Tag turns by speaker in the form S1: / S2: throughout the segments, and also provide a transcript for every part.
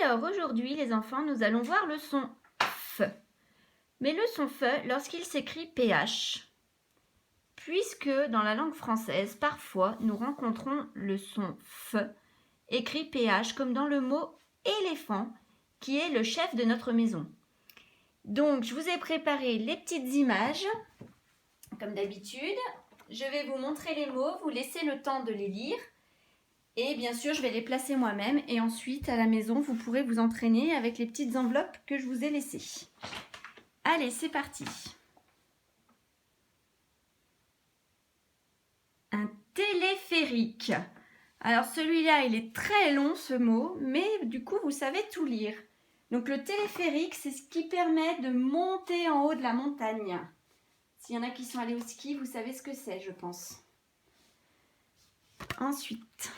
S1: Alors aujourd'hui les enfants, nous allons voir le son F. Mais le son F lorsqu'il s'écrit PH. Puisque dans la langue française, parfois nous rencontrons le son F écrit PH comme dans le mot éléphant qui est le chef de notre maison. Donc je vous ai préparé les petites images comme d'habitude. Je vais vous montrer les mots, vous laissez le temps de les lire. Et bien sûr, je vais les placer moi-même et ensuite à la maison, vous pourrez vous entraîner avec les petites enveloppes que je vous ai laissées. Allez, c'est parti. Un téléphérique. Alors celui-là, il est très long ce mot, mais du coup, vous savez tout lire. Donc le téléphérique, c'est ce qui permet de monter en haut de la montagne. S'il y en a qui sont allés au ski, vous savez ce que c'est, je pense. Ensuite...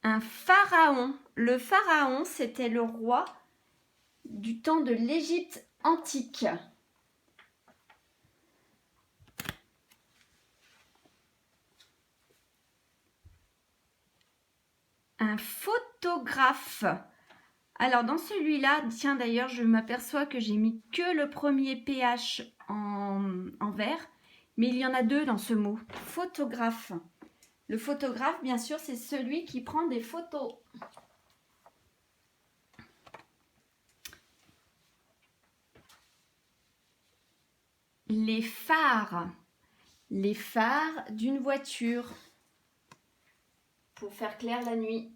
S1: un pharaon. Le pharaon, c'était le roi du temps de l'Égypte antique. Un photographe. Alors dans celui-là, tiens d'ailleurs, je m'aperçois que j'ai mis que le premier PH en vert, mais il y en a deux dans ce mot. Photographe. Le photographe, bien sûr, c'est celui qui prend des photos. Les phares. Les phares d'une voiture. Pour faire clair la nuit.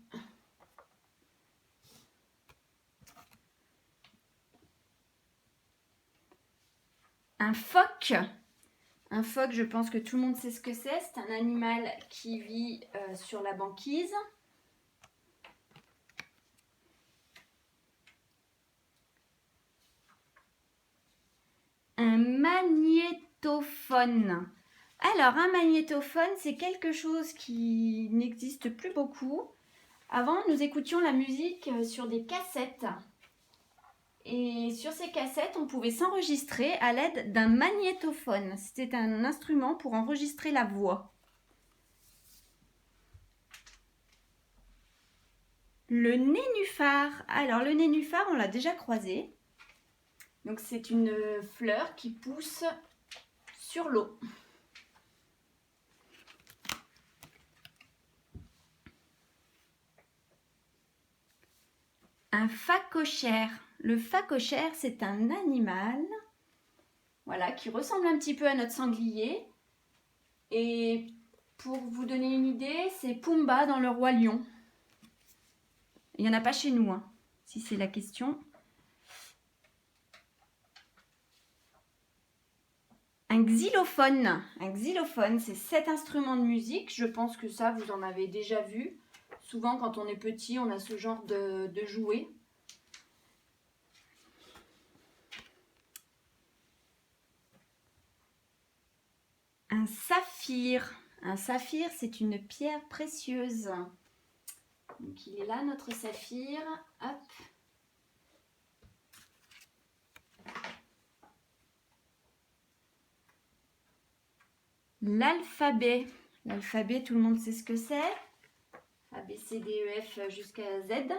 S1: Un phoque. Un phoque, je pense que tout le monde sait ce que c'est. C'est un animal qui vit sur la banquise. Un magnétophone. Alors, un magnétophone, c'est quelque chose qui n'existe plus beaucoup. Avant, nous écoutions la musique sur des cassettes. Et sur ces cassettes, on pouvait s'enregistrer à l'aide d'un magnétophone. C'était un instrument pour enregistrer la voix. Le nénuphar. Alors, le nénuphar, on l'a déjà croisé. Donc, c'est une fleur qui pousse sur l'eau. Un phacochère. Le phacochère, c'est un animal, voilà, qui ressemble un petit peu à notre sanglier. Et pour vous donner une idée, c'est Pumba dans Le Roi Lion. Il n'y en a pas chez nous, hein, si c'est la question. Un xylophone. Un xylophone, c'est cet instrument de musique. Je pense que ça, vous en avez déjà vu. Souvent, quand on est petit, on a ce genre de jouet. Un saphir. Un saphir, c'est une pierre précieuse. Donc, il est là, notre saphir. Hop. L'alphabet. L'alphabet, tout le monde sait ce que c'est. A, B, C, D, E, F jusqu'à Z.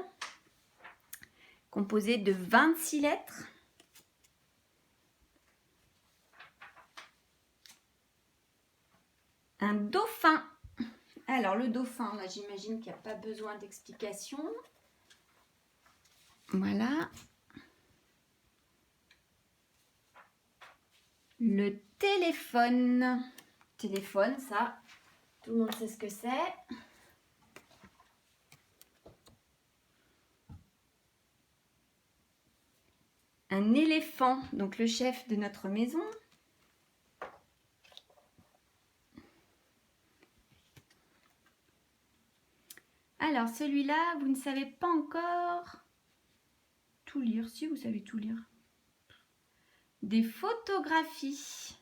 S1: Composé de 26 lettres. Un dauphin. Alors le dauphin, là j'imagine qu'il n'y a pas besoin d'explication. Voilà. Le téléphone. Téléphone, ça, tout le monde sait ce que c'est. Un éléphant, donc le chef de notre maison. Alors celui-là, vous ne savez pas encore tout lire. Si, vous savez tout lire. Des photographies.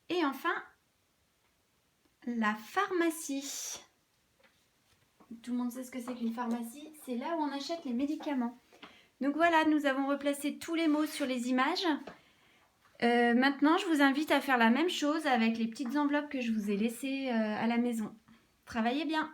S1: Et enfin, la pharmacie. Tout le monde sait ce que c'est qu'une pharmacie. C'est là où on achète les médicaments. Donc voilà, nous avons replacé tous les mots sur les images. Maintenant, je vous invite à faire la même chose avec les petites enveloppes que je vous ai laissées à la maison. Travaillez bien!